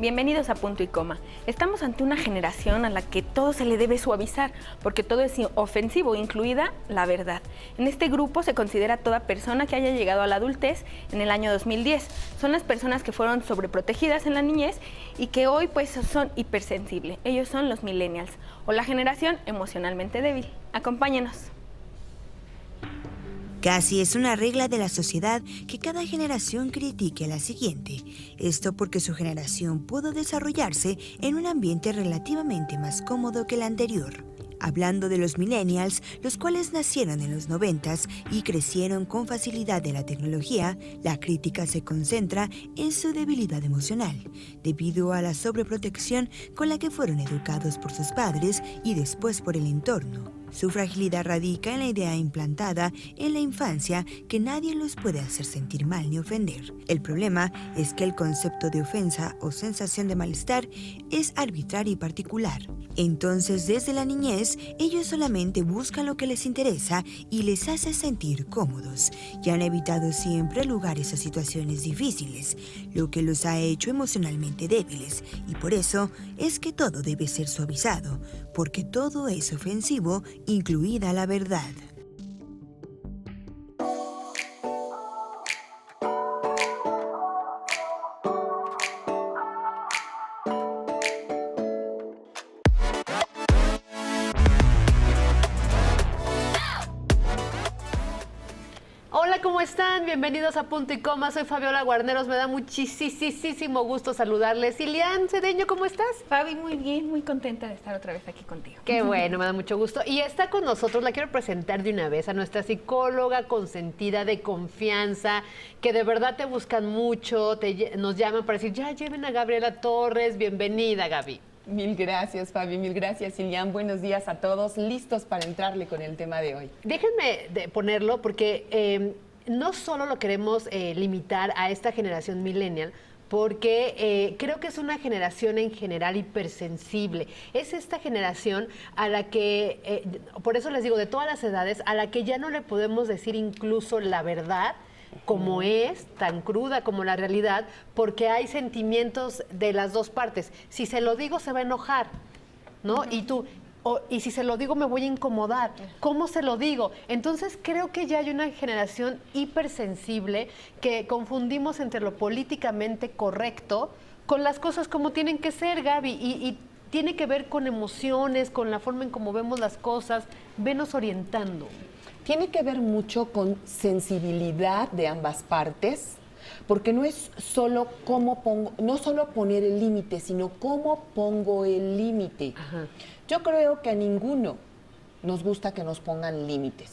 Bienvenidos a Punto y Coma. Estamos ante una generación a la que todo se le debe suavizar, porque todo es ofensivo, incluida la verdad. En este grupo se considera toda persona que haya llegado a la adultez en el año 2010. Son las personas que fueron sobreprotegidas en la niñez y que hoy pues son hipersensibles. Ellos son los millennials, o la generación emocionalmente débil. Acompáñenos. Casi es una regla de la sociedad que cada generación critique a la siguiente. Esto porque su generación pudo desarrollarse en un ambiente relativamente más cómodo que el anterior. Hablando de los millennials, los cuales nacieron en los 90s y crecieron con facilidad de la tecnología, la crítica se concentra en su debilidad emocional, debido a la sobreprotección con la que fueron educados por sus padres y después por el entorno. Su fragilidad radica en la idea implantada en la infancia que nadie los puede hacer sentir mal ni ofender. El problema es que el concepto de ofensa o sensación de malestar es arbitrario y particular. Entonces, desde la niñez, ellos solamente buscan lo que les interesa y les hace sentir cómodos, y han evitado siempre lugares o situaciones difíciles, lo que los ha hecho emocionalmente débiles, y por eso es que todo debe ser suavizado, porque todo es ofensivo, incluida la verdad. Hola, ¿cómo están? Bienvenidos a Punto y Coma. Soy Fabiola Guarneros. Me da muchísimo gusto saludarles. Ilian Cedeño, ¿cómo estás? Fabi, muy bien, muy contenta de estar otra vez aquí contigo. Qué bueno, me da mucho gusto. Y está con nosotros, la quiero presentar de una vez, a nuestra psicóloga consentida de confianza, que de verdad te buscan mucho, nos llaman para decir, ya lleven a Gabriela Torres. Bienvenida, Gaby. Mil gracias, Fabi, mil gracias, Ilian. Buenos días a todos, listos para entrarle con el tema de hoy. Déjenme ponerlo porque no solo lo queremos limitar a esta generación millennial, porque creo que es una generación en general hipersensible. Es esta generación a la que, por eso les digo, de todas las edades, a la que ya no le podemos decir incluso la verdad, como es, tan cruda como la realidad, porque hay sentimientos de las dos partes. Si se lo digo, se va a enojar, ¿no? Y si se lo digo, me voy a incomodar. ¿Cómo se lo digo? Entonces, creo que ya hay una generación hipersensible que confundimos entre lo políticamente correcto con las cosas como tienen que ser, Gaby, y tiene que ver con emociones, con la forma en cómo vemos las cosas. Venos orientando. Tiene que ver mucho con sensibilidad de ambas partes, porque no es solo no solo poner el límite, sino cómo pongo el límite. Yo creo que a ninguno nos gusta que nos pongan límites.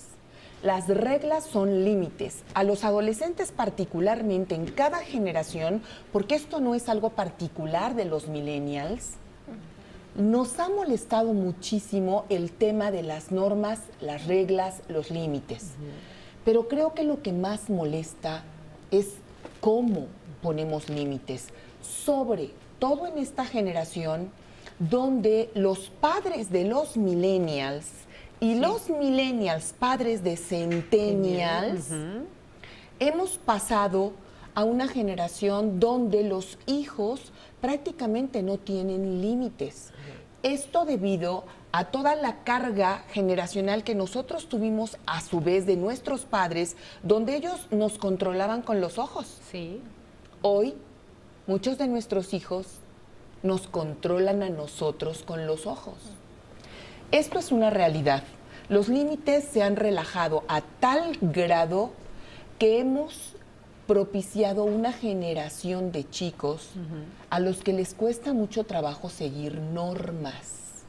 Las reglas son límites. A los adolescentes particularmente, en cada generación, porque esto no es algo particular de los millennials, nos ha molestado muchísimo el tema de las normas, las reglas, los límites. Pero creo que lo que más molesta es cómo ponemos límites, sobre todo en esta generación donde los padres de los millennials y los millennials padres de centennials hemos pasado a una generación donde los hijos prácticamente no tienen límites. Esto debido a toda la carga generacional que nosotros tuvimos a su vez de nuestros padres, donde ellos nos controlaban con los ojos. Sí. Hoy, muchos de nuestros hijos nos controlan a nosotros con los ojos. Esto es una realidad. Los límites se han relajado a tal grado que hemos propiciado una generación de chicos a los que les cuesta mucho trabajo seguir normas.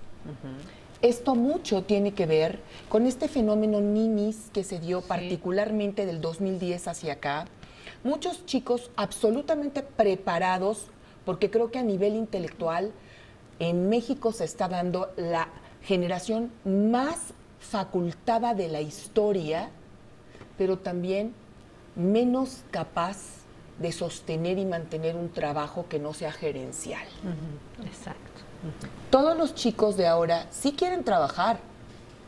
Esto mucho tiene que ver con este fenómeno ninis que se dio particularmente del 2010 hacia acá. Muchos chicos absolutamente preparados, porque creo que a nivel intelectual en México se está dando la generación más facultada de la historia, pero también menos capaz de sostener y mantener un trabajo que no sea gerencial. Exacto. Todos los chicos de ahora sí quieren trabajar,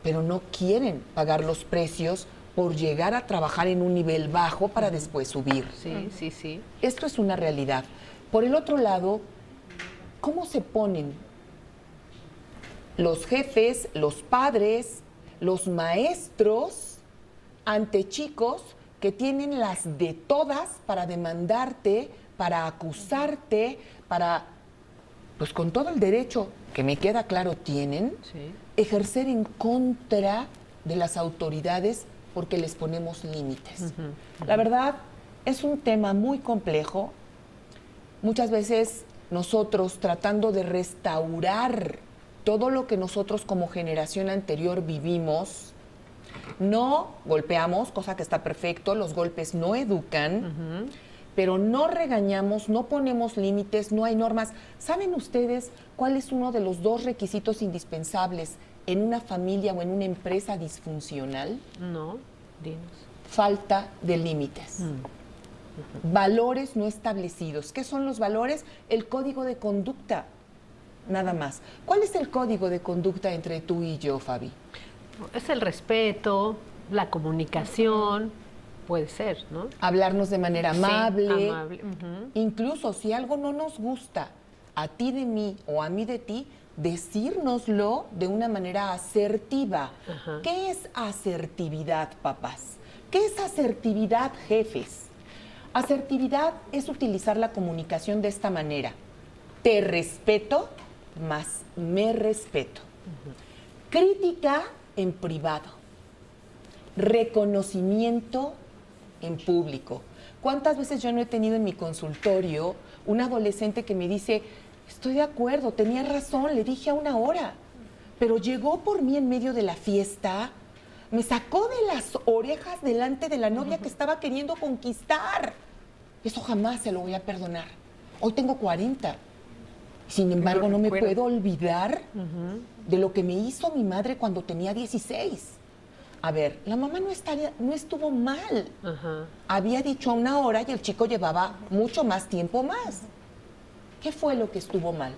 pero no quieren pagar los precios por llegar a trabajar en un nivel bajo para después subir. Sí. Esto es una realidad. Por el otro lado, cómo se ponen los jefes, los padres, los maestros ante chicos que tienen las de todas para demandarte, para acusarte, para, pues con todo el derecho que me queda claro tienen, ejercer en contra de las autoridades porque les ponemos límites. La verdad, es un tema muy complejo. Muchas veces nosotros, tratando de restaurar todo lo que nosotros como generación anterior vivimos, no golpeamos, cosa que está perfecto, los golpes no educan, pero no regañamos, no ponemos límites, no hay normas. ¿Saben ustedes cuál es uno de los 2 requisitos indispensables en una familia o en una empresa disfuncional? No, dinos. Falta de límites. Valores no establecidos. ¿Qué son los valores? El código de conducta, nada más. ¿Cuál es el código de conducta entre tú y yo, Fabi? Es el respeto, la comunicación, puede ser, ¿no? Hablarnos de manera amable. Amable. Incluso si algo no nos gusta, a ti de mí o a mí de ti, decírnoslo de una manera asertiva. ¿Qué es asertividad, papás? ¿Qué es asertividad, jefes? Asertividad es utilizar la comunicación de esta manera. Te respeto, más me respeto. Crítica en privado. Reconocimiento en público. ¿Cuántas veces yo no he tenido en mi consultorio un adolescente que me dice, estoy de acuerdo, tenía razón, le dije a una hora, pero llegó por mí en medio de la fiesta, me sacó de las orejas delante de la novia que estaba queriendo conquistar? Eso jamás se lo voy a perdonar. Hoy tengo 40. Sin embargo, no me puedo olvidar de lo que me hizo mi madre cuando tenía 16. A ver, la mamá no estuvo mal. Había dicho a una hora y el chico llevaba mucho más tiempo más. ¿Qué fue lo que estuvo mal?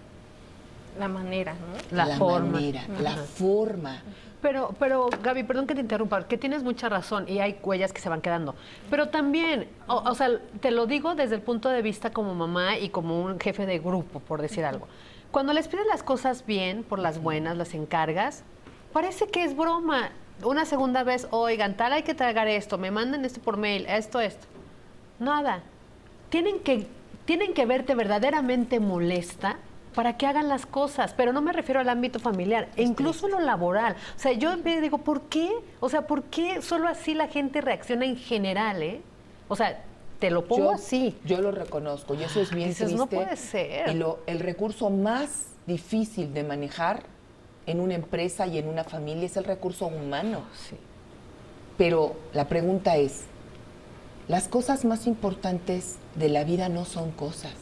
La manera, ¿no? La forma. La forma. Pero, Gaby, perdón que te interrumpa, que tienes mucha razón y hay huellas que se van quedando. Pero también, o sea, te lo digo desde el punto de vista como mamá y como un jefe de grupo, por decir algo. Cuando les pides las cosas bien, por las buenas, las encargas, parece que es broma. Una segunda vez, oigan, tal hay que tragar esto, me mandan esto por mail, esto. Nada. Tienen que verte verdaderamente molesta para que hagan las cosas, pero no me refiero al ámbito familiar, e incluso lo laboral. O sea, yo me digo, ¿por qué? O sea, ¿por qué solo así la gente reacciona en general, O sea, te lo pongo así. Yo lo reconozco y eso es bien Dices, triste. no puede ser. Y el recurso más difícil de manejar en una empresa y en una familia es el recurso humano. Sí. Pero la pregunta es, las cosas más importantes de la vida no son cosas,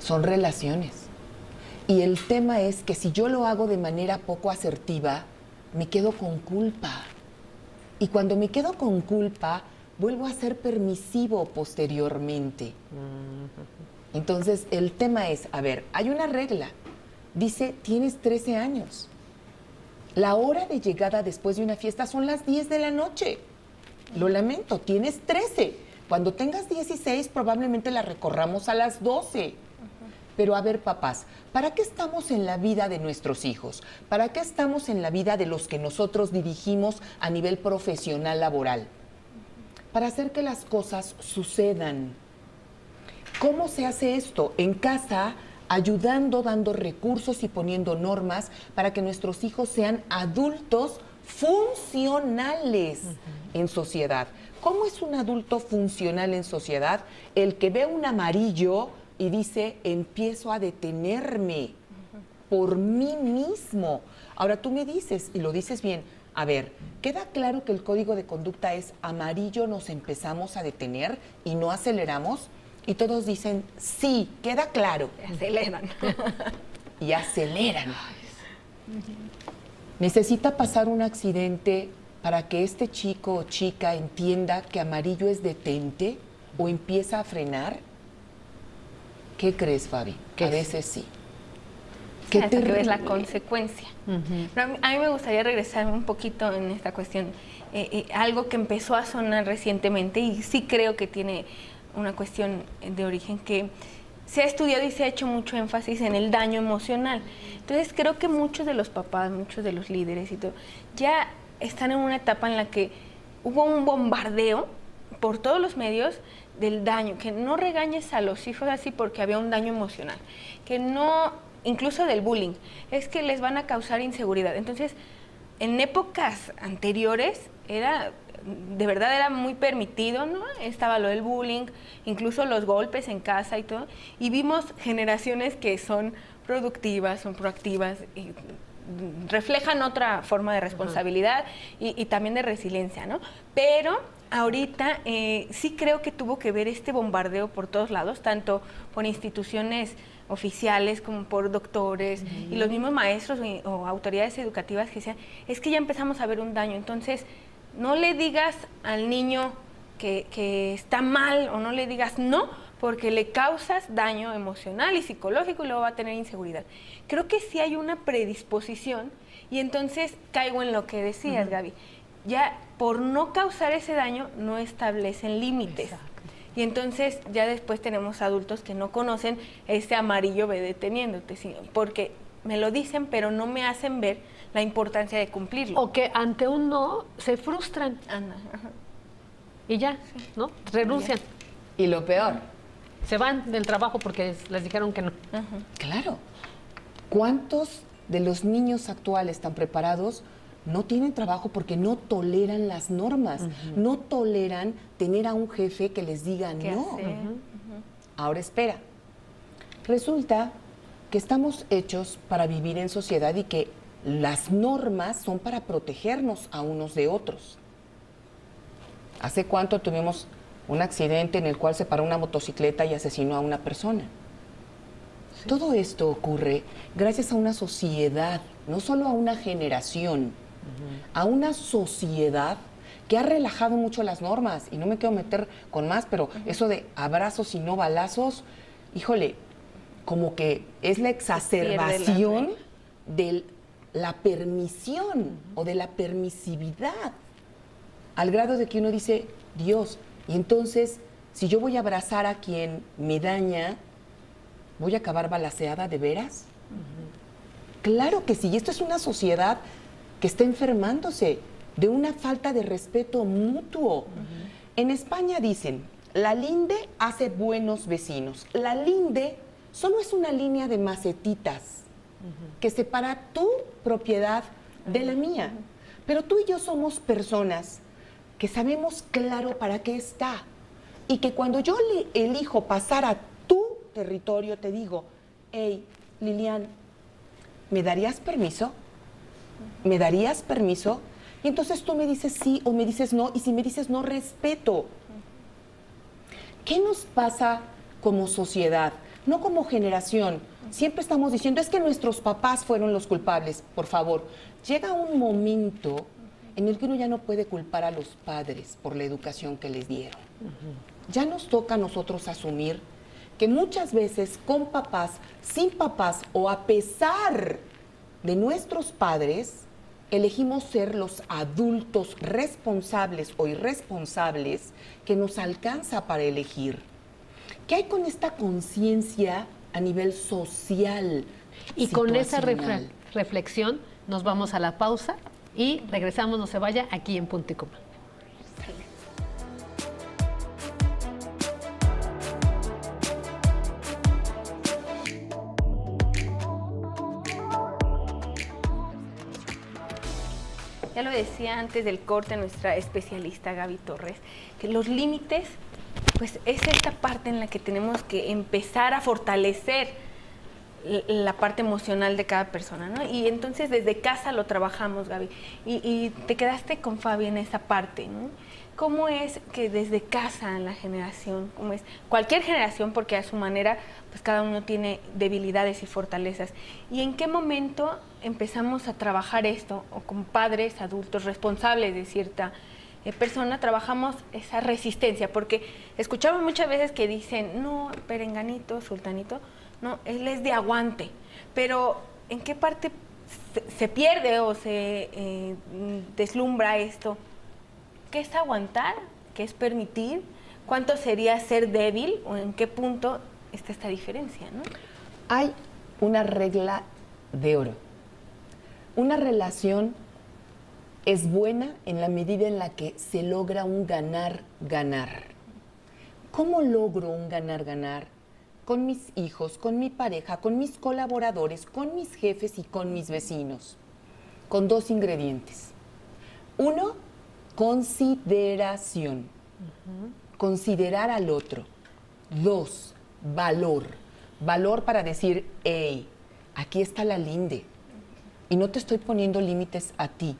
son relaciones. Y el tema es que si yo lo hago de manera poco asertiva, me quedo con culpa. Y cuando me quedo con culpa, vuelvo a ser permisivo posteriormente. Entonces, el tema es, a ver, hay una regla. Dice, tienes 13 años. La hora de llegada después de una fiesta son las 10 de la noche. Lo lamento, tienes 13. Cuando tengas 16, probablemente la recorramos a las 12. Pero a ver, papás, ¿para qué estamos en la vida de nuestros hijos? ¿Para qué estamos en la vida de los que nosotros dirigimos a nivel profesional laboral? Para hacer que las cosas sucedan. ¿Cómo se hace esto? En casa, ayudando, dando recursos y poniendo normas para que nuestros hijos sean adultos funcionales en sociedad. ¿Cómo es un adulto funcional en sociedad? El que ve un amarillo y dice, empiezo a detenerme por mí mismo. Ahora tú me dices, y lo dices bien, a ver, queda claro que el código de conducta es amarillo, nos empezamos a detener y no aceleramos. Y todos dicen, sí, queda claro. Aceleran. Y aceleran. Necesita pasar un accidente para que este chico o chica entienda que amarillo es detente o empieza a frenar. ¿Qué crees, Fabi? Que a veces sí. ¿Qué hasta que ves la consecuencia? Pero a mí me gustaría regresar un poquito en esta cuestión. Algo que empezó a sonar recientemente y sí creo que tiene una cuestión de origen, que se ha estudiado y se ha hecho mucho énfasis en el daño emocional. Entonces creo que muchos de los papás, muchos de los líderes y todo, ya están en una etapa en la que hubo un bombardeo por todos los medios del daño, que no regañes a los hijos así porque había un daño emocional, que no, incluso del bullying, es que les van a causar inseguridad. Entonces, en épocas anteriores de verdad era muy permitido, ¿no? Estaba lo del bullying, incluso los golpes en casa y todo, y vimos generaciones que son productivas, son proactivas, y reflejan otra forma de responsabilidad y también de resiliencia, ¿no? Pero ahorita sí creo que tuvo que ver este bombardeo por todos lados, tanto por instituciones oficiales como por doctores y los mismos maestros o autoridades educativas que decían, es que ya empezamos a ver un daño, entonces no le digas al niño que está mal o no le digas no, porque le causas daño emocional y psicológico y luego va a tener inseguridad. Creo que sí hay una predisposición y entonces caigo en lo que decías, Gaby. Ya por no causar ese daño no establecen límites. Exacto. Y entonces ya después tenemos adultos que no conocen ese amarillo ve deteniéndote, porque me lo dicen pero no me hacen ver la importancia de cumplirlo. O que ante un no se frustran Anda, ajá. y ya, ¿no? Renuncian. Y lo peor, Se van del trabajo porque les dijeron que no. claro, ¿cuántos de los niños actuales tan preparados no tienen trabajo porque no toleran las normas, no toleran tener a un jefe que les diga ¿Qué no? hacer? Ahora espera, resulta que estamos hechos para vivir en sociedad y que las normas son para protegernos a unos de otros. ¿Hace cuánto tuvimos un accidente en el cual se paró una motocicleta y asesinó a una persona? Sí. Todo esto ocurre gracias a una sociedad, no solo a una generación, a una sociedad que ha relajado mucho las normas. Y no me quiero meter con más, pero eso de abrazos y no balazos, híjole, como que es la exacerbación de la permisión o de la permisividad, al grado de que uno dice, Dios, y entonces, si yo voy a abrazar a quien me daña, ¿voy a acabar balaceada de veras? Claro que sí, y esto es una sociedad que está enfermándose de una falta de respeto mutuo. En España dicen, la linde hace buenos vecinos. La linde solo es una línea de macetitas que separa tu propiedad de la mía. Pero tú y yo somos personas que sabemos claro para qué está. Y que cuando yo elijo pasar a tu territorio, te digo, hey, Lilian, ¿me darías permiso? ¿Me darías permiso? Y entonces tú me dices sí o me dices no, y si me dices no, respeto. ¿Qué nos pasa como sociedad? No como generación. Siempre estamos diciendo, es que nuestros papás fueron los culpables. Por favor, llega un momento en el que uno ya no puede culpar a los padres por la educación que les dieron. Ya nos toca a nosotros asumir que muchas veces con papás, sin papás o a pesar de nuestros padres, elegimos ser los adultos responsables o irresponsables que nos alcanza para elegir. ¿Qué hay con esta conciencia a nivel social? Y con esa situacional? reflexión nos vamos a la pausa y regresamos, no se vaya, aquí en Punto y Coma. Ya lo decía antes del corte nuestra especialista Gaby Torres, que los límites, pues es esta parte en la que tenemos que empezar a fortalecer la parte emocional de cada persona, ¿no? Y entonces desde casa lo trabajamos, Gaby. Y te quedaste con Fabi en esa parte, ¿no? ¿Cómo es que desde casa la generación, cómo es cualquier generación, porque a su manera, pues cada uno tiene debilidades y fortalezas? ¿Y en qué momento empezamos a trabajar esto, o como padres, adultos, responsables de cierta persona, trabajamos esa resistencia? Porque escuchamos muchas veces que dicen, no, perenganito, sultanito, no, él es de aguante, pero ¿en qué parte se pierde o se deslumbra esto? ¿Qué es aguantar? ¿Qué es permitir? ¿Cuánto sería ser débil? ¿O en qué punto está esta diferencia, ¿no? Hay una regla de oro. Una relación es buena en la medida en la que se logra un ganar-ganar. ¿Cómo logro un ganar-ganar? Con mis hijos, con mi pareja, con mis colaboradores, con mis jefes y con mis vecinos. Con 2 ingredientes. 1, consideración. Considerar al otro. 2, valor. Valor para decir, hey, aquí está la linde. Y no te estoy poniendo límites a ti.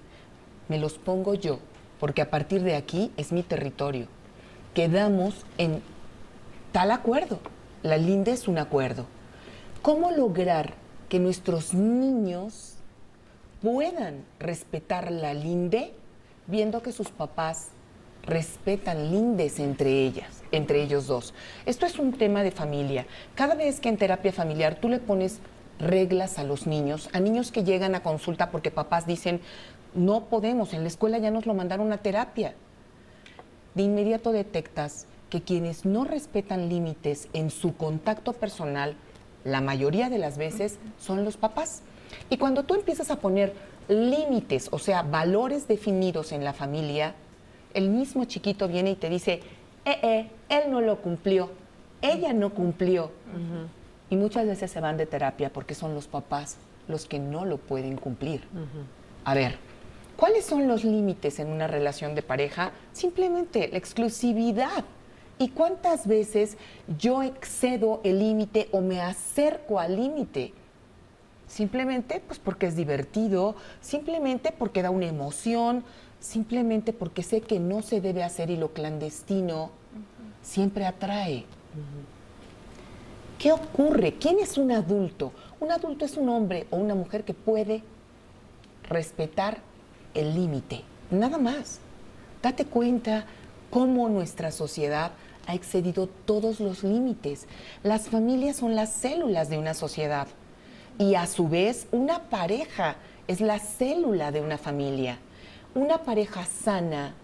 Me los pongo yo, porque a partir de aquí es mi territorio. Quedamos en tal acuerdo. La linde es un acuerdo. ¿Cómo lograr que nuestros niños puedan respetar la linde viendo que sus papás respetan lindes entre ellos dos? Esto es un tema de familia. Cada vez que en terapia familiar tú le pones reglas a los niños, a niños que llegan a consulta porque papás dicen, no podemos, en la escuela ya nos lo mandaron a terapia. De inmediato detectas que quienes no respetan límites en su contacto personal, la mayoría de las veces son los papás. Y cuando tú empiezas a poner límites, o sea, valores definidos en la familia, el mismo chiquito viene y te dice, él no lo cumplió, ella no cumplió. Y muchas veces se van de terapia porque son los papás los que no lo pueden cumplir. A ver, ¿cuáles son los límites en una relación de pareja? Simplemente la exclusividad. ¿Y cuántas veces yo excedo el límite o me acerco al límite? Simplemente pues porque es divertido, simplemente porque da una emoción, simplemente porque sé que no se debe hacer y lo clandestino siempre atrae. ¿Qué ocurre? ¿Quién es un adulto? Un adulto es un hombre o una mujer que puede respetar el límite, nada más. Date cuenta cómo nuestra sociedad ha excedido todos los límites. Las familias son las células de una sociedad y a su vez una pareja es la célula de una familia. Una pareja sana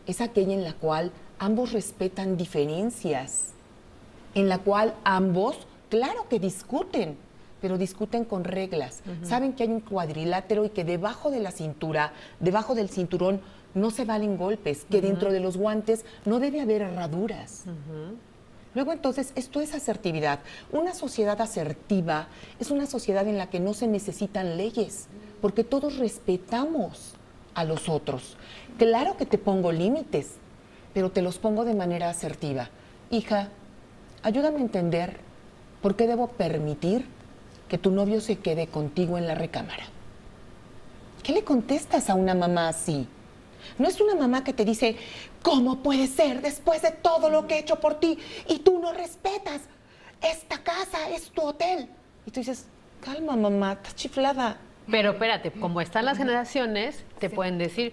es aquella en la cual ambos respetan diferencias, en la cual ambos, claro que discuten, pero discuten con reglas. Saben que hay un cuadrilátero y que debajo de la cintura, debajo del cinturón, no se valen golpes, que dentro de los guantes no debe haber herraduras. Luego entonces, esto es asertividad. Una sociedad asertiva es una sociedad en la que no se necesitan leyes, porque todos respetamos a los otros. Claro que te pongo límites, pero te los pongo de manera asertiva. Hija, ayúdame a entender por qué debo permitir que tu novio se quede contigo en la recámara. ¿Qué le contestas a una mamá así? No es una mamá que te dice, ¿cómo puede ser después de todo lo que he hecho por ti y tú no respetas? Esta casa es tu hotel. Y tú dices, calma mamá, estás chiflada. Pero espérate, como están las generaciones, te pueden decir,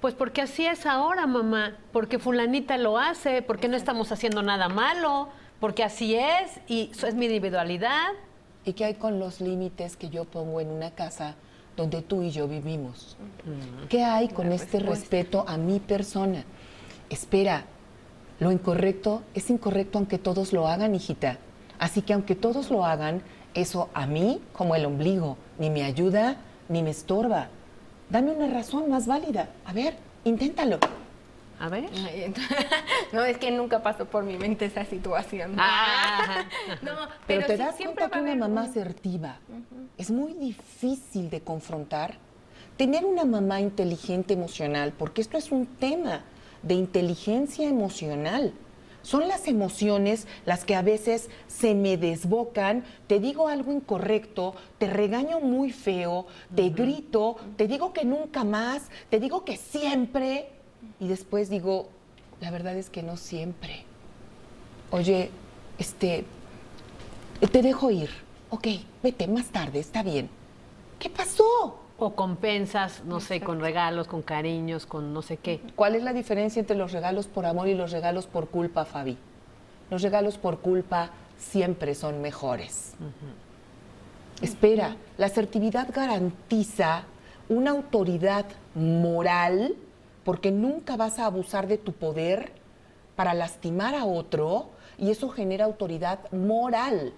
pues porque así es ahora, mamá, porque fulanita lo hace, porque no estamos haciendo nada malo, porque así es y eso es mi individualidad. ¿Y qué hay con los límites que yo pongo en una casa donde tú y yo vivimos? ¿Qué hay con este respeto a mi persona? Espera, lo incorrecto es incorrecto aunque todos lo hagan, hijita. Así que aunque todos lo hagan, eso a mí, como el ombligo, ni me ayuda ni me estorba. Dame una razón más válida. A ver, inténtalo. A ver. No, es que nunca pasó por mi mente esa situación. No, Pero te sí, das siempre cuenta que va a una haber mamá un- asertiva es muy difícil de confrontar. Tener una mamá inteligente emocional, porque esto es un tema de inteligencia emocional. Son las emociones las que a veces se me desbocan, te digo algo incorrecto, te regaño muy feo, te grito, te digo que nunca más, te digo que siempre, y después digo, la verdad es que no siempre. Oye, te dejo ir. Ok, vete más tarde, está bien. ¿Qué pasó? O compensas, no sé, con regalos, con cariños, con no sé qué. ¿Cuál es la diferencia entre los regalos por amor y los regalos por culpa, Fabi? Los regalos por culpa siempre son mejores. Espera, la asertividad garantiza una autoridad moral porque nunca vas a abusar de tu poder para lastimar a otro y eso genera autoridad moral.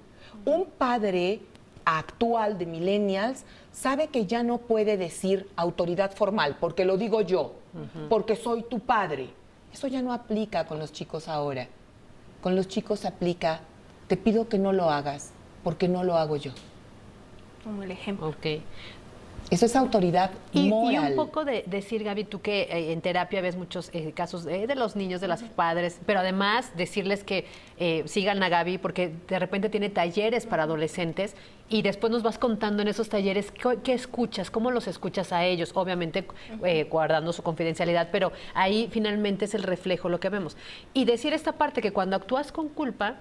Un padre actual de millennials sabe que ya no puede decir autoridad formal, porque lo digo yo, porque soy tu padre. Eso ya no aplica con los chicos ahora. Con los chicos aplica, te pido que no lo hagas, porque no lo hago yo. Como el ejemplo. Ok. Eso es autoridad moral. Y un poco de decir, Gaby, tú que en terapia ves muchos casos de los niños, de los padres, pero además decirles que sigan a Gaby porque de repente tiene talleres para adolescentes y después nos vas contando en esos talleres qué escuchas, cómo los escuchas a ellos, obviamente guardando su confidencialidad, pero ahí finalmente es el reflejo lo que vemos. Y decir esta parte que cuando actúas con culpa,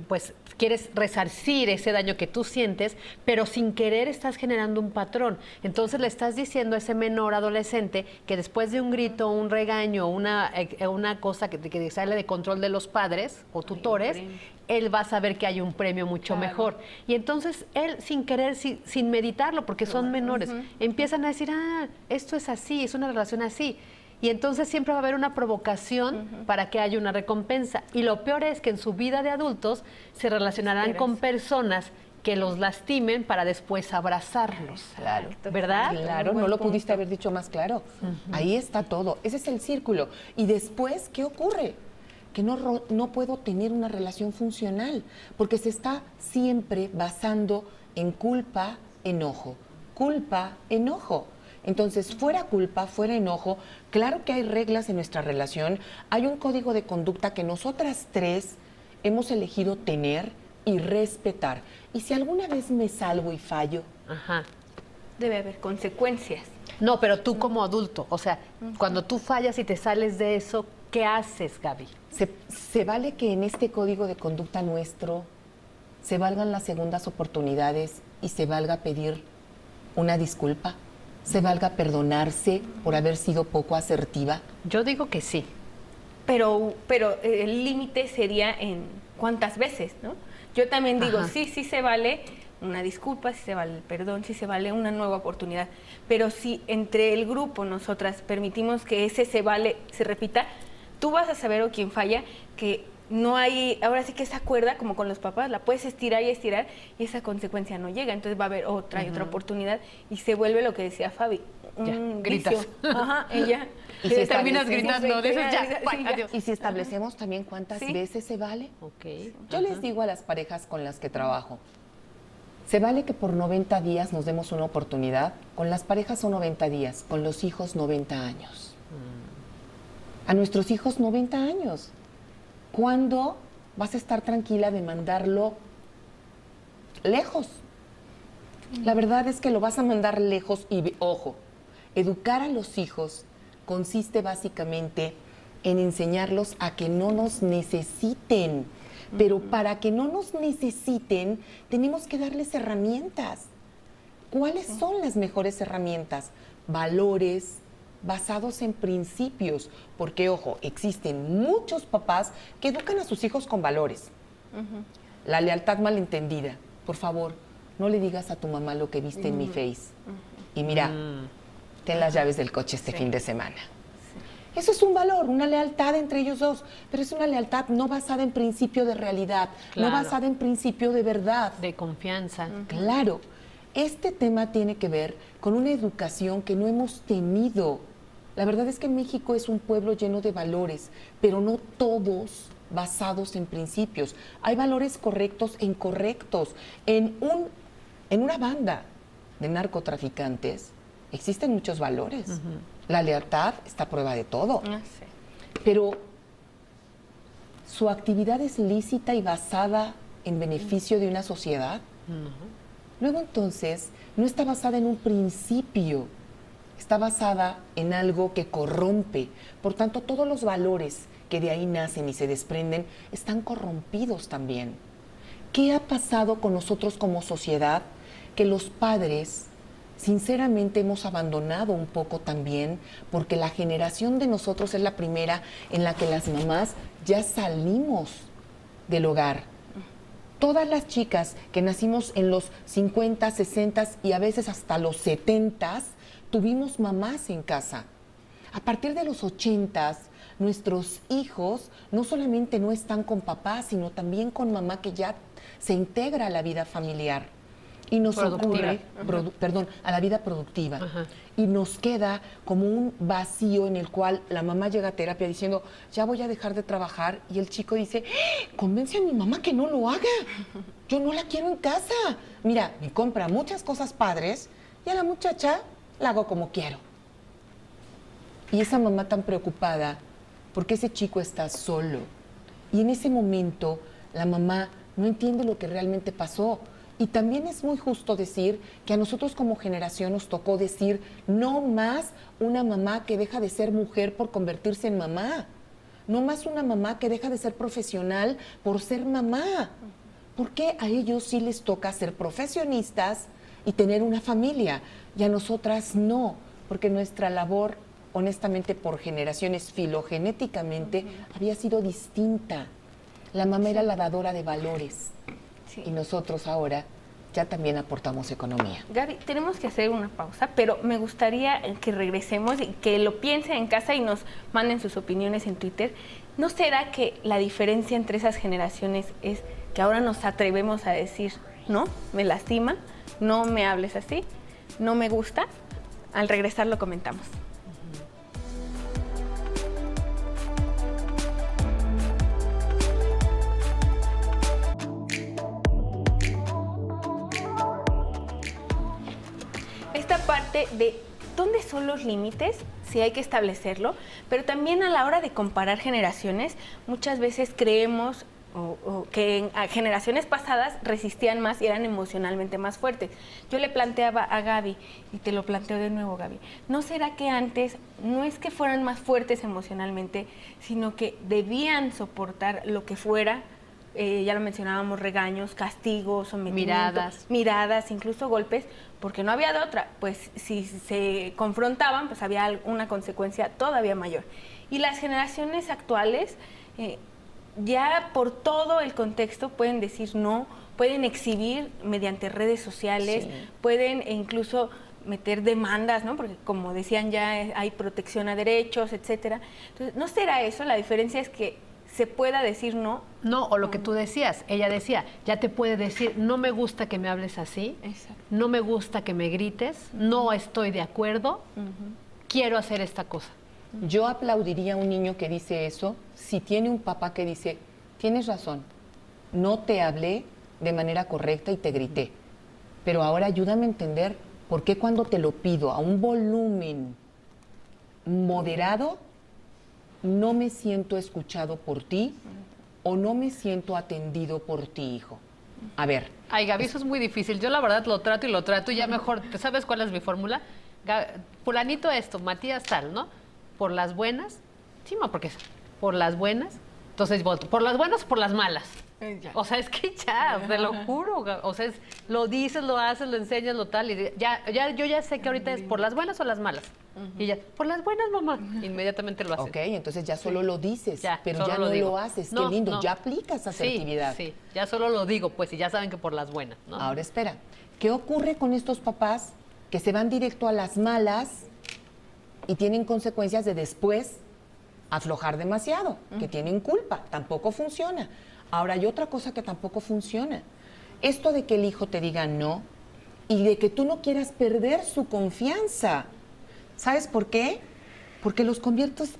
pues quieres resarcir ese daño que tú sientes, pero sin querer estás generando un patrón. Entonces le estás diciendo a ese menor adolescente que después de un grito, un regaño, una cosa que sale de control de los padres o tutores, él va a saber que hay un premio mucho mejor. Y entonces él sin querer, sin meditarlo, porque son menores, empiezan a decir, esto es así, es una relación así. Y entonces siempre va a haber una provocación para que haya una recompensa. Y lo peor es que en su vida de adultos se relacionarán con personas que los lastimen para después abrazarlos. Claro. ¿Verdad? Claro, no lo pudiste haber dicho más claro. Ahí está todo. Ese es el círculo. Y después, ¿qué ocurre? Que no puedo tener una relación funcional, porque se está siempre basando en culpa, enojo. Culpa, enojo. Entonces, fuera culpa, fuera enojo, claro que hay reglas en nuestra relación, hay un código de conducta que nosotras tres hemos elegido tener y respetar. Y si alguna vez me salgo y fallo, Debe haber consecuencias. No, pero tú como adulto, o sea, cuando tú fallas y te sales de eso, ¿qué haces, Gaby? se vale que en este código de conducta nuestro se valgan las segundas oportunidades y se valga pedir una disculpa. ¿Se valga perdonarse por haber sido poco asertiva? Yo digo que sí. Pero el límite sería en cuántas veces, ¿no? Yo también digo, sí se vale una disculpa, sí se vale el perdón, sí se vale una nueva oportunidad. Pero si entre el grupo nosotras permitimos que ese se vale se repita, tú vas a saber, o quien falla, que no hay, ahora sí que esa cuerda, como con los papás, la puedes estirar y esa consecuencia no llega. Entonces va a haber otra y otra oportunidad y se vuelve lo que decía Fabi, un gritas. vicio. Ella. Y si terminas gritando, de eso ya, adiós. Y si establecemos también cuántas veces se vale. Okay. Yo les digo a las parejas con las que trabajo, se vale que por 90 días nos demos una oportunidad. Con las parejas son 90 días, con los hijos 90 años. A nuestros hijos 90 años. ¿Cuándo vas a estar tranquila de mandarlo lejos? La verdad es que lo vas a mandar lejos y, ojo, educar a los hijos consiste básicamente en enseñarlos a que no nos necesiten. Pero para que no nos necesiten, tenemos que darles herramientas. ¿Cuáles son las mejores herramientas? Valores basados en principios, porque, ojo, existen muchos papás que educan a sus hijos con valores. La lealtad malentendida. Por favor, no le digas a tu mamá lo que viste en mi face. Y mira, ten las llaves del coche este fin de semana. Eso es un valor, una lealtad entre ellos dos, pero es una lealtad no basada en principio de realidad, no basada en principio de verdad. De confianza. Claro. Este tema tiene que ver con una educación que no hemos tenido. La verdad es que México es un pueblo lleno de valores, pero no todos basados en principios. Hay valores correctos e incorrectos. En una banda de narcotraficantes existen muchos valores. La lealtad está a prueba de todo. Pero ¿su actividad es lícita y basada en beneficio de una sociedad? Luego entonces no está basada en un principio, está basada en algo que corrompe. Por tanto, todos los valores que de ahí nacen y se desprenden están corrompidos también. ¿Qué ha pasado con nosotros como sociedad? Que los padres, sinceramente, hemos abandonado un poco también, porque la generación de nosotros es la primera en la que las mamás ya salimos del hogar. Todas las chicas que nacimos en los 50, 60 y a veces hasta los 70 tuvimos mamás en casa. A partir de los 80, nuestros hijos no solamente no están con papá, sino también con mamá que ya se integra a la vida familiar. Y nos ocurre, a la vida productiva. Y nos queda como un vacío en el cual la mamá llega a terapia diciendo, ya voy a dejar de trabajar, y el chico dice, convence a mi mamá que no lo haga, yo no la quiero en casa. Mira, me compra muchas cosas padres y a la muchacha la hago como quiero. Y esa mamá tan preocupada porque ese chico está solo. Y en ese momento la mamá no entiende lo que realmente pasó. Y también es muy justo decir que a nosotros como generación nos tocó decir no más una mamá que deja de ser mujer por convertirse en mamá. No más una mamá que deja de ser profesional por ser mamá. Porque a ellos sí les toca ser profesionistas y tener una familia. Y a nosotras no, porque nuestra labor, honestamente, por generaciones, filogenéticamente, había sido distinta. La mamá era la dadora de valores. Sí. Y nosotros ahora ya también aportamos economía. Gaby, tenemos que hacer una pausa, pero me gustaría que regresemos y que lo piensen en casa y nos manden sus opiniones en Twitter. ¿No será que la diferencia entre esas generaciones es que ahora nos atrevemos a decir, no, me lastima, no me hables así, no me gusta? Al regresar lo comentamos. Esta parte de dónde son los límites, sí hay que establecerlo, pero también a la hora de comparar generaciones, muchas veces creemos que en generaciones pasadas resistían más y eran emocionalmente más fuertes. Yo le planteaba a Gaby, y te lo planteo de nuevo, Gaby, ¿no será que antes no es que fueran más fuertes emocionalmente, sino que debían soportar lo que fuera? Ya lo mencionábamos, regaños, castigos, sometimiento, miradas, incluso golpes, porque no había de otra. Pues si se confrontaban, pues había una consecuencia todavía mayor. Y las generaciones actuales, ya por todo el contexto, pueden decir no, pueden exhibir mediante redes sociales, sí, pueden incluso meter demandas, ¿no? Porque como decían, ya hay protección a derechos, etcétera. Entonces, ¿no será eso? La diferencia es que se pueda decir no. No, o lo que tú decías, ella decía, ya te puede decir, no me gusta que me hables así, exacto, no me gusta que me grites, no estoy de acuerdo, quiero hacer esta cosa. Yo aplaudiría a un niño que dice eso si tiene un papá que dice, tienes razón, no te hablé de manera correcta y te grité, pero ahora ayúdame a entender por qué cuando te lo pido a un volumen moderado, no me siento escuchado por ti o no me siento atendido por ti, hijo. A ver. Ay, Gaby, eso es muy difícil. Yo la verdad lo trato y ya mejor, ¿sabes cuál es mi fórmula? Fulanito esto, Matías tal, ¿no? Por las buenas, sí, no, porque es por las buenas, entonces voto. ¿Por las buenas o por las malas? O sea, es que ya, te lo juro. O sea, lo dices, lo haces, lo enseñas, lo tal, y yo ya sé que ahorita es por las buenas o las malas. Y ya, por las buenas, mamá. Inmediatamente lo haces. Ok, entonces ya solo lo dices, pero ya no lo haces. Qué lindo, ya aplicas asertividad. Sí, ya solo lo digo, pues, y ya saben que por las buenas, ¿no? Ahora espera, ¿qué ocurre con estos papás que se van directo a las malas y tienen consecuencias de después aflojar demasiado, que tienen culpa? Tampoco funciona. Ahora hay otra cosa que tampoco funciona. Esto de que el hijo te diga no y de que tú no quieras perder su confianza. ¿Sabes por qué? Porque los conviertes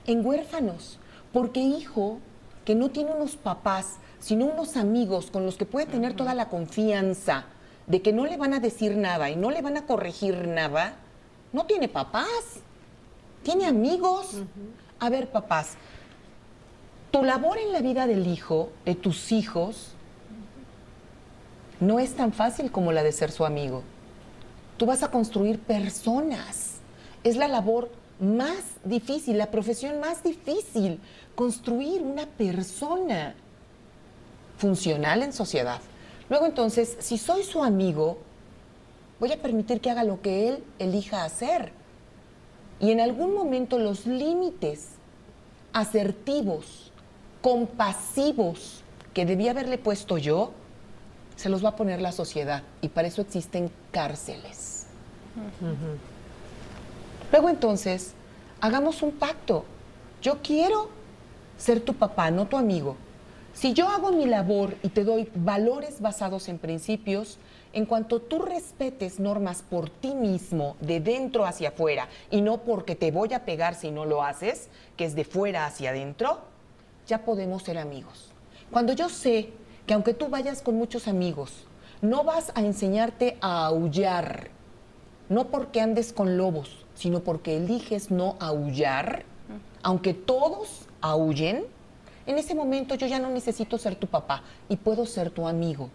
en huérfanos. Porque hijo que no tiene unos papás, sino unos amigos con los que puede tener toda la confianza de que no le van a decir nada y no le van a corregir nada, no tiene papás, tiene amigos. A ver, papás, tu labor en la vida del hijo, de tus hijos, no es tan fácil como la de ser su amigo. Tú vas a construir personas. Es la labor más difícil, la profesión más difícil, construir una persona funcional en sociedad. Luego entonces, si soy su amigo, voy a permitir que haga lo que él elija hacer. Y en algún momento los límites asertivos, compasivos que debía haberle puesto yo, se los va a poner la sociedad. Y para eso existen cárceles. Luego entonces, hagamos un pacto. Yo quiero ser tu papá, no tu amigo. Si yo hago mi labor y te doy valores basados en principios, en cuanto tú respetes normas por ti mismo, de dentro hacia afuera, y no porque te voy a pegar si no lo haces, que es de fuera hacia adentro, ya podemos ser amigos. Cuando yo sé que aunque tú vayas con muchos amigos, no vas a enseñarte a aullar, no porque andes con lobos, sino porque eliges no aullar, aunque todos aúllen, en ese momento yo ya no necesito ser tu papá y puedo ser tu amigo.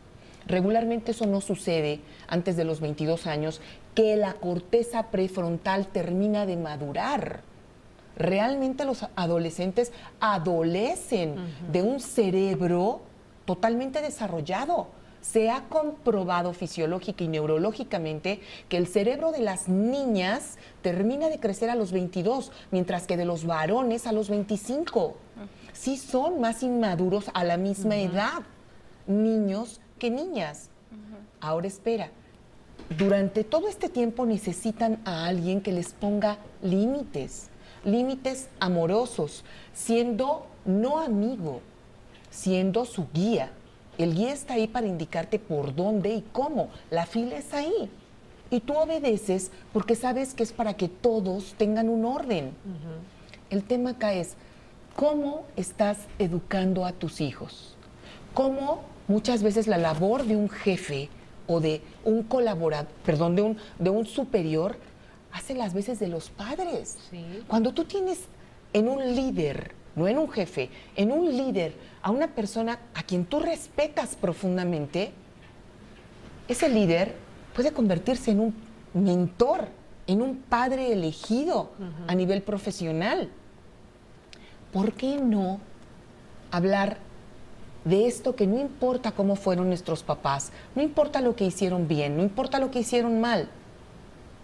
Regularmente eso no sucede antes de los 22 años, que la corteza prefrontal termina de madurar. Realmente los adolescentes adolecen de un cerebro totalmente desarrollado. Se ha comprobado fisiológica y neurológicamente que el cerebro de las niñas termina de crecer a los 22, mientras que de los varones a los 25. Sí son más inmaduros a la misma edad, niños que niñas. Ahora espera, durante todo este tiempo necesitan a alguien que les ponga límites, límites amorosos, siendo no amigo, siendo su guía. El guía está ahí para indicarte por dónde y cómo. La fila es ahí. Y tú obedeces porque sabes que es para que todos tengan un orden. El tema acá es, ¿cómo estás educando a tus hijos? ¿Cómo muchas veces la labor de un jefe o de un colaborador, perdón, de un superior, hace las veces de los padres? Sí. Cuando tú tienes en un líder, no en un jefe, en un líder, a una persona a quien tú respetas profundamente, ese líder puede convertirse en un mentor, en un padre elegido a nivel profesional. ¿Por qué no hablar de esto que no importa cómo fueron nuestros papás, no importa lo que hicieron bien, no importa lo que hicieron mal?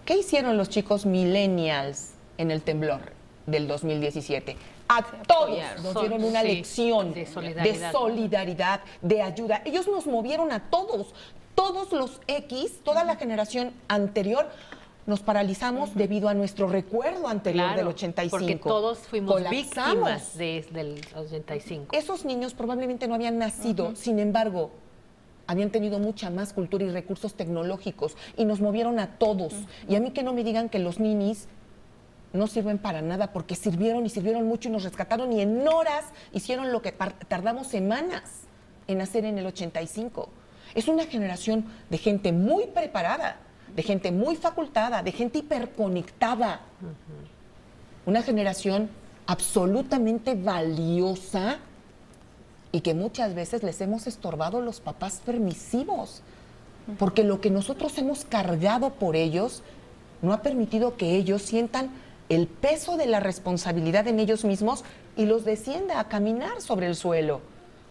¿Qué hicieron los chicos millennials en el temblor del 2017? A todos nos dieron una lección de solidaridad, de ayuda. Ellos nos movieron a todos, todos los X, toda la generación anterior, nos paralizamos debido a nuestro recuerdo anterior del 85. Porque todos fuimos víctimas del 85. Esos niños probablemente no habían nacido, sin embargo, habían tenido mucha más cultura y recursos tecnológicos y nos movieron a todos. Y a mí que no me digan que los ninis no sirven para nada, porque sirvieron y sirvieron mucho y nos rescataron y en horas hicieron lo que tardamos semanas en hacer en el 85. Es una generación de gente muy preparada, de gente muy facultada, de gente hiperconectada. Una generación absolutamente valiosa y que muchas veces les hemos estorbado los papás permisivos, porque lo que nosotros hemos cargado por ellos no ha permitido que ellos sientan el peso de la responsabilidad en ellos mismos y los descienda a caminar sobre el suelo.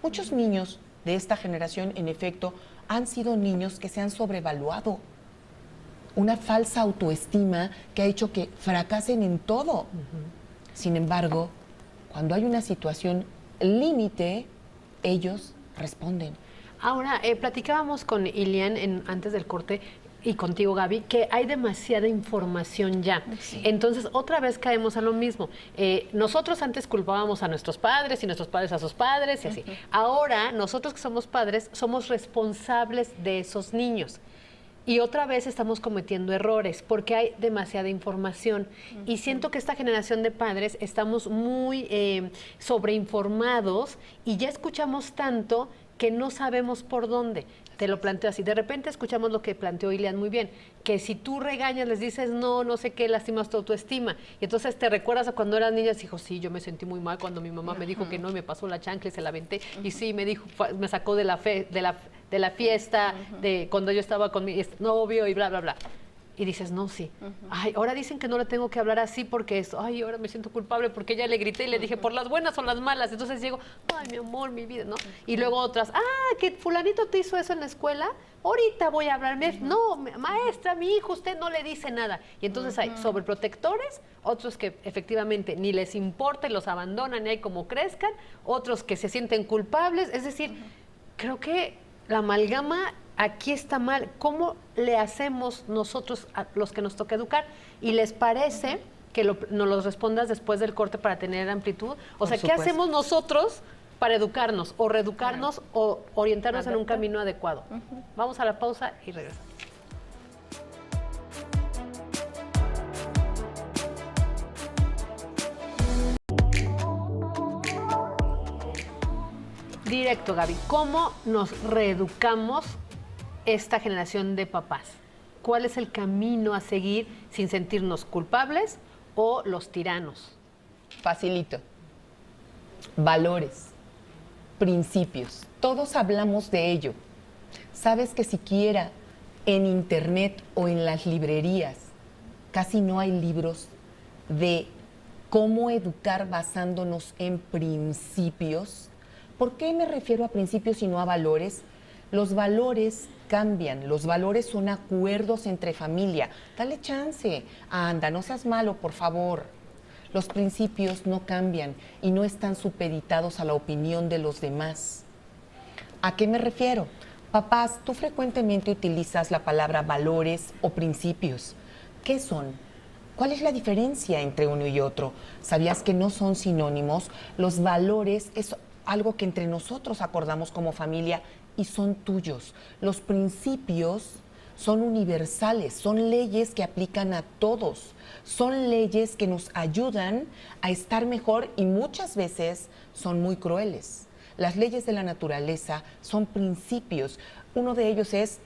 Muchos niños de esta generación, en efecto, han sido niños que se han sobrevaluado. Una falsa autoestima que ha hecho que fracasen en todo. Sin embargo, cuando hay una situación límite, ellos responden. Ahora, platicábamos con Ilian antes del corte y contigo, Gaby, que hay demasiada información ya. Sí. Entonces, otra vez caemos a lo mismo. Nosotros antes culpábamos a nuestros padres y nuestros padres a sus padres y así. Ahora, nosotros que somos padres, somos responsables de esos niños. Y otra vez estamos cometiendo errores porque hay demasiada información. Y siento que esta generación de padres estamos muy sobreinformados y ya escuchamos tanto que no sabemos por dónde. Te lo planteo así. De repente escuchamos lo que planteó Ilian muy bien, que si tú regañas, les dices no sé qué, lastimas tu autoestima. Y entonces te recuerdas a cuando eras niña y dijo, sí, yo me sentí muy mal cuando mi mamá me dijo que no y me pasó la chancla y se la aventé. Y sí, me dijo, me sacó de la fiesta, de cuando yo estaba con mi novio y bla, bla, bla. Y dices, no, sí. Ay, ahora dicen que no le tengo que hablar así porque es, ay, ahora me siento culpable porque ya le grité y le dije, por las buenas o las malas. Entonces llego, ay, mi amor, mi vida, ¿no? Y luego otras, que fulanito te hizo eso en la escuela, ahorita voy a hablar. No, maestra, mi hijo, usted no le dice nada. Y entonces hay sobreprotectores, otros que efectivamente ni les importa y los abandonan y hay como crezcan, otros que se sienten culpables. Es decir, creo que la amalgama aquí está mal. ¿Cómo le hacemos nosotros a los que nos toca educar? Y les parece que nos los respondas después del corte para tener amplitud. O sea, ¿qué supuesto. hacemos nosotros para educarnos o reeducarnos o orientarnos en un camino adecuado? Vamos a la pausa y regresamos. Directo, Gaby. ¿Cómo nos reeducamos esta generación de papás? ¿Cuál es el camino a seguir sin sentirnos culpables o los tiranos? Facilito. Valores, principios. Todos hablamos de ello. Sabes que siquiera en internet o en las librerías casi no hay libros de cómo educar basándonos en principios. ¿Por qué me refiero a principios y no a valores? Los valores cambian, los valores son acuerdos entre familia. Dale chance, anda, no seas malo, por favor. Los principios no cambian y no están supeditados a la opinión de los demás. ¿A qué me refiero? Papás, tú frecuentemente utilizas la palabra valores o principios. ¿Qué son? ¿Cuál es la diferencia entre uno y otro? ¿Sabías que no son sinónimos? Los valores es algo que entre nosotros acordamos como familia y son tuyos. Los principios son universales, son leyes que aplican a todos, son leyes que nos ayudan a estar mejor y muchas veces son muy crueles. Las leyes de la naturaleza son principios. Uno de ellos es: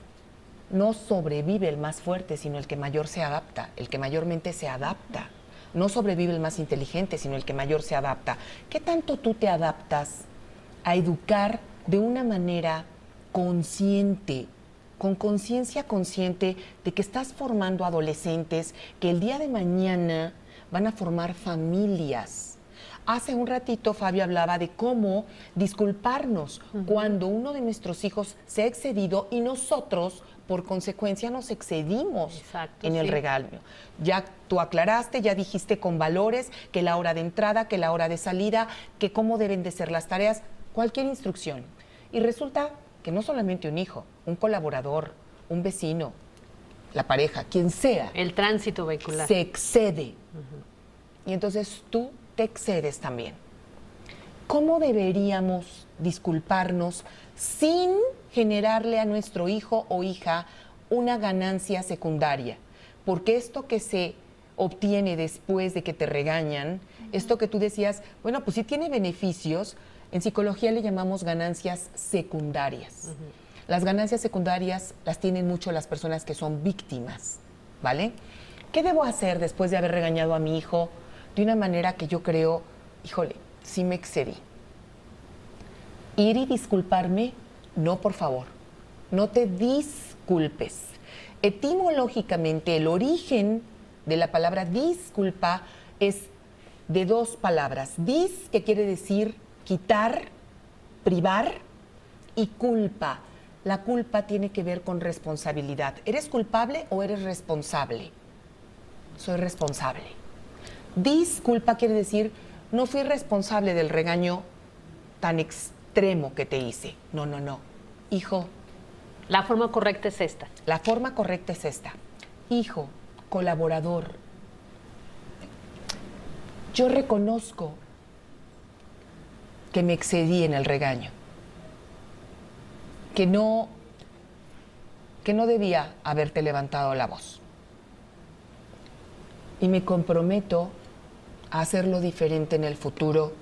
no sobrevive el más fuerte, sino el que mayor se adapta, el que mayormente se adapta. No sobrevive el más inteligente, sino el que mayor se adapta. ¿Qué tanto tú te adaptas a educar de una manera consciente, con conciencia consciente de que estás formando adolescentes que el día de mañana van a formar familias? Hace un ratito Fabio hablaba de cómo disculparnos cuando uno de nuestros hijos se ha excedido y nosotros, por consecuencia, nos excedimos. Exacto, en el sí. regaño. Ya tú aclaraste, ya dijiste con valores que la hora de entrada, que la hora de salida, que cómo deben de ser las tareas, cualquier instrucción. Y resulta que no solamente un hijo, un colaborador, un vecino, la pareja, quien sea, El tránsito vehicular. se excede. Y entonces tú te excedes también. ¿Cómo deberíamos disculparnos sin generarle a nuestro hijo o hija una ganancia secundaria? Porque esto que se obtiene después de que te regañan, esto que tú decías, bueno, pues sí tiene beneficios, en psicología le llamamos ganancias secundarias. Las ganancias secundarias las tienen mucho las personas que son víctimas, ¿vale? ¿Qué debo hacer después de haber regañado a mi hijo de una manera que yo creo, híjole, sí me excedí? Ir y disculparme, no, por favor, no te disculpes. Etimológicamente, el origen de la palabra disculpa es de dos palabras. Dis, que quiere decir quitar, privar, y culpa. La culpa tiene que ver con responsabilidad. ¿Eres culpable o eres responsable? Soy responsable. Disculpa quiere decir, no fui responsable del regaño tan extremo que te hice. No, no, no. Hijo, La forma correcta es esta. la forma correcta es esta. Hijo, colaborador, yo reconozco que me excedí en el regaño, que no debía haberte levantado la voz. Y me comprometo a hacerlo diferente en el futuro,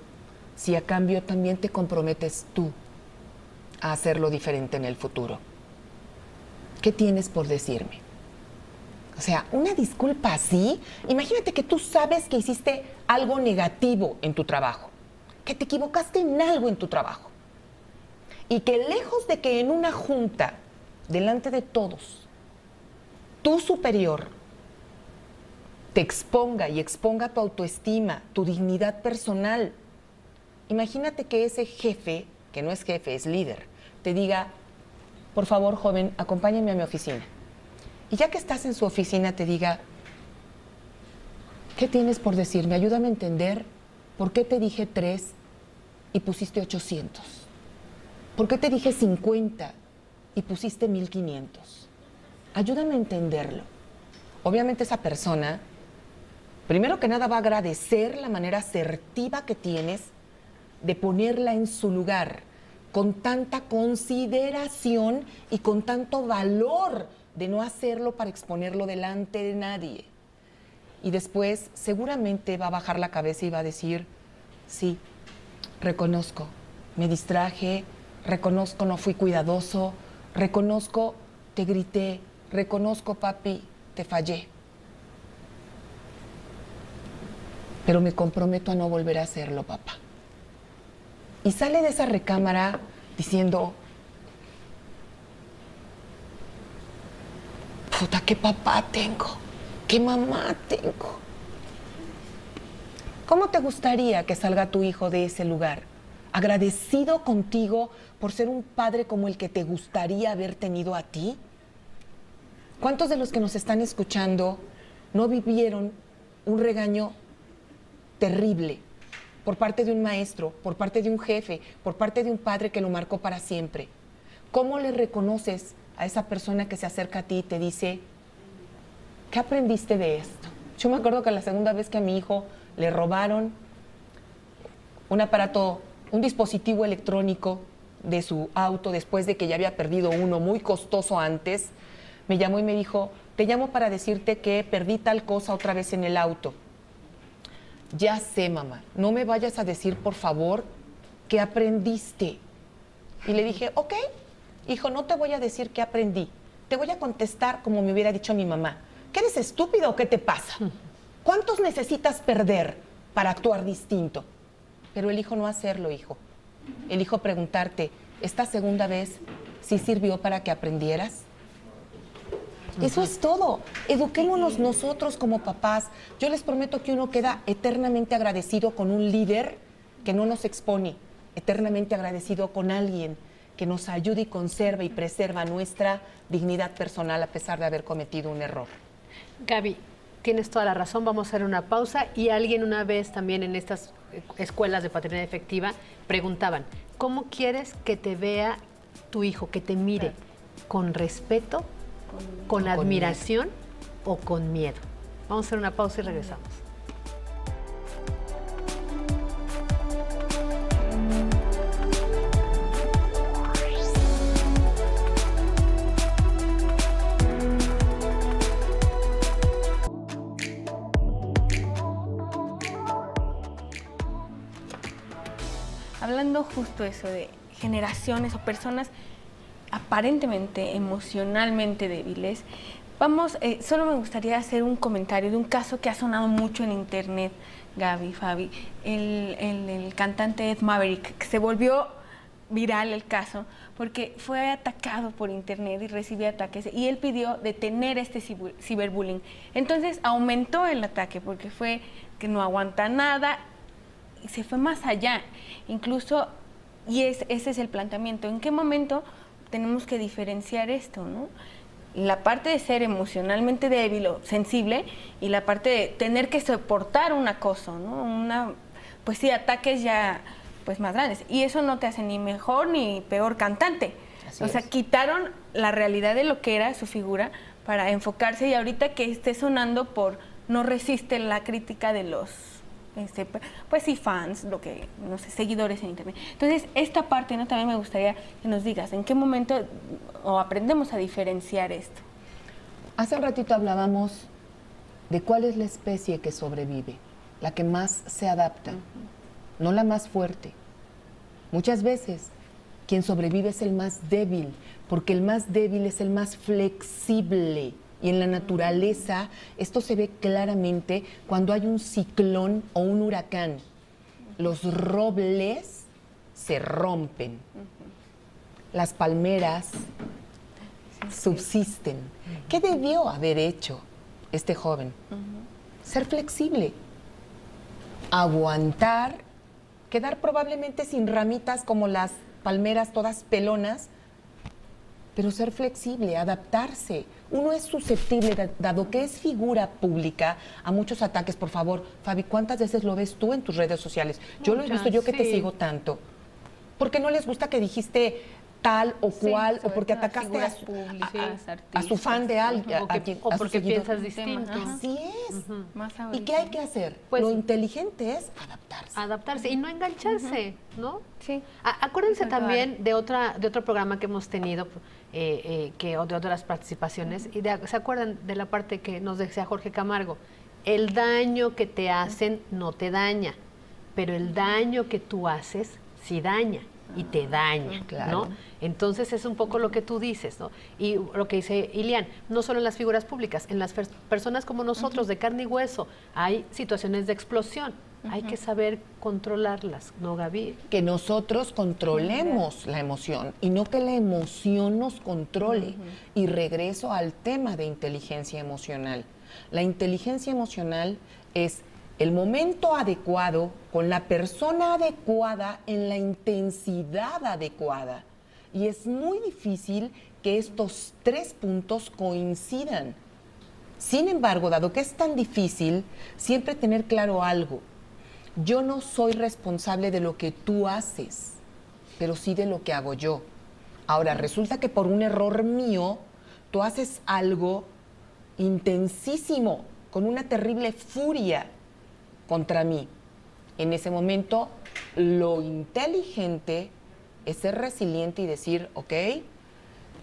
si a cambio también te comprometes tú a hacerlo diferente en el futuro. ¿Qué tienes por decirme? O sea, una disculpa así, imagínate que tú sabes que hiciste algo negativo en tu trabajo, que te equivocaste en algo en tu trabajo, y que lejos de que en una junta, delante de todos, tu superior te exponga y exponga tu autoestima, tu dignidad personal, imagínate que ese jefe, que no es jefe, es líder, te diga, por favor, joven, acompáñame a mi oficina. Y ya que estás en su oficina, te diga, ¿qué tienes por decirme? Ayúdame a entender por qué te dije 3 y pusiste 800. ¿Por qué te dije 50 y pusiste 1500? Ayúdame a entenderlo. Obviamente esa persona Primero que nada va a agradecer la manera asertiva que tienes de ponerla en su lugar, con tanta consideración y con tanto valor de no hacerlo para exponerlo delante de nadie. Y después seguramente va a bajar la cabeza y va a decir, sí, reconozco, me distraje, reconozco, no fui cuidadoso, reconozco, te grité, reconozco, papi, te fallé. Pero me comprometo a no volver a hacerlo, papá. Y sale de esa recámara diciendo, puta, qué papá tengo, qué mamá tengo. ¿Cómo te gustaría que salga tu hijo de ese lugar? ¿Agradecido contigo por ser un padre como el que te gustaría haber tenido a ti? ¿Cuántos de los que nos están escuchando no vivieron un regaño terrible por parte de un maestro, por parte de un jefe, por parte de un padre que lo marcó para siempre? ¿Cómo le reconoces a esa persona que se acerca a ti y te dice, ¿qué aprendiste de esto? Yo me acuerdo que la segunda vez que a mi hijo le robaron un aparato, un dispositivo electrónico de su auto después de que ya había perdido uno muy costoso antes, me llamó y me dijo, te llamo para decirte que perdí tal cosa otra vez en el auto. Ya sé, mamá, no me vayas a decir, por favor, qué aprendiste. Y le dije, ok, hijo, no te voy a decir qué aprendí. Te voy a contestar como me hubiera dicho mi mamá. ¿Qué eres estúpido o qué te pasa? ¿Cuántos necesitas perder para actuar distinto? Pero elijo no hacerlo, hijo. Elijo preguntarte, ¿esta segunda vez sí sirvió para que aprendieras? Eso es todo. Eduquémonos nosotros como papás. Yo les prometo que uno queda eternamente agradecido con un líder que no nos expone, eternamente agradecido con alguien que nos ayude y conserva y preserva nuestra dignidad personal a pesar de haber cometido un error. Gaby, tienes toda la razón. Vamos a hacer una pausa. Y alguien una vez también en estas escuelas de paternidad efectiva preguntaban, ¿cómo quieres que te vea tu hijo, que te mire? ¿Con respeto, con admiración o con miedo? Vamos a hacer una pausa y regresamos. Hablando justo eso de generaciones o personas aparentemente emocionalmente débiles, solo me gustaría hacer un comentario de un caso que ha sonado mucho en internet, Gaby, Fabi, el cantante Ed Maverick, que se volvió viral el caso porque fue atacado por internet y recibía ataques y él pidió detener este ciberbullying. Entonces aumentó el ataque porque fue que no aguanta nada y se fue más allá. Incluso, ese es el planteamiento, ¿en qué momento tenemos que diferenciar esto, ¿no? La parte de ser emocionalmente débil o sensible y la parte de tener que soportar un acoso, ¿no? Pues sí, ataques ya pues más grandes. Y eso no te hace ni mejor ni peor cantante. O sea, quitaron la realidad de lo que era su figura para enfocarse y ahorita que esté sonando por no resiste la crítica de los pues sí, fans, no sé, seguidores en internet. Entonces, esta parte, ¿no? También me gustaría que nos digas, ¿en qué momento aprendemos a diferenciar esto? Hace un ratito hablábamos de cuál es la especie que sobrevive, la que más se adapta, no la más fuerte. Muchas veces, quien sobrevive es el más débil, porque el más débil es el más flexible. Y en la naturaleza esto se ve claramente cuando hay un ciclón o un huracán. Los robles se rompen, las palmeras subsisten. ¿Qué debió haber hecho este joven? Ser flexible, aguantar, quedar probablemente sin ramitas como las palmeras todas pelonas, pero ser flexible, adaptarse. Uno es susceptible, dado que es figura pública, a muchos ataques. Por favor, Fabi, ¿cuántas veces lo ves tú en tus redes sociales? Yo lo he visto, yo que te sigo tanto. ¿Por qué no les gusta que dijiste tal o Sí, cual, o sobre porque todo a atacaste figuras públicas, a su fan de alguien, O porque piensas distinto. distinto. Ajá. Así es. Más ¿Y qué hay que hacer? Pues- Lo inteligente es adaptarse. Adaptarse y no engancharse, ¿no? Sí. Acuérdense Tal cual. también de otro programa que hemos tenido, o de otras participaciones, y ¿se acuerdan de la parte que nos decía Jorge Camargo? El daño que te hacen no te daña, pero el daño que tú haces sí daña y te daña, Claro. ¿no? Entonces es un poco lo que tú dices, ¿no? Y lo que dice Ilian, no solo en las figuras públicas, en las personas como nosotros, de carne y hueso, hay situaciones de explosión. Hay que saber controlarlas, ¿no, Gaby? Que nosotros controlemos la emoción y no que la emoción nos controle. Y regreso al tema de inteligencia emocional. La inteligencia emocional es el momento adecuado con la persona adecuada en la intensidad adecuada. Y es muy difícil que estos 3 puntos coincidan. Sin embargo, dado que es tan difícil, siempre tener claro algo. Yo no soy responsable de lo que tú haces, pero sí de lo que hago yo. Ahora, resulta que por un error mío, tú haces algo intensísimo, con una terrible furia contra mí. En ese momento, lo inteligente es ser resiliente y decir, ok,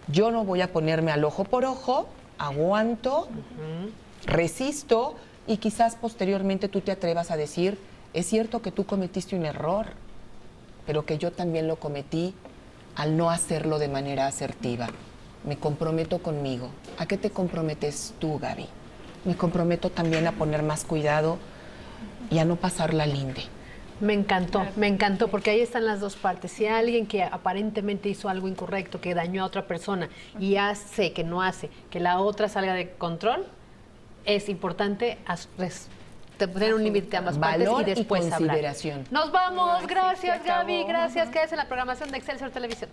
yo no voy a ponerme al ojo por ojo, aguanto, resisto y quizás posteriormente tú te atrevas a decir, es cierto que tú cometiste un error, pero que yo también lo cometí al no hacerlo de manera asertiva. Me comprometo conmigo. ¿A qué te comprometes tú, Gaby? Me comprometo también a poner más cuidado y a no pasar la linde. Me encantó, porque ahí están las dos partes. Si alguien que aparentemente hizo algo incorrecto, que dañó a otra persona y hace que no hace que la otra salga de control, es importante tener un límite a ambas partes Valor y después y hablar. consideración. Nos vamos, Ay, sí, gracias se acabó. Gaby, gracias. Quédese en la programación de Excelsior Televisión.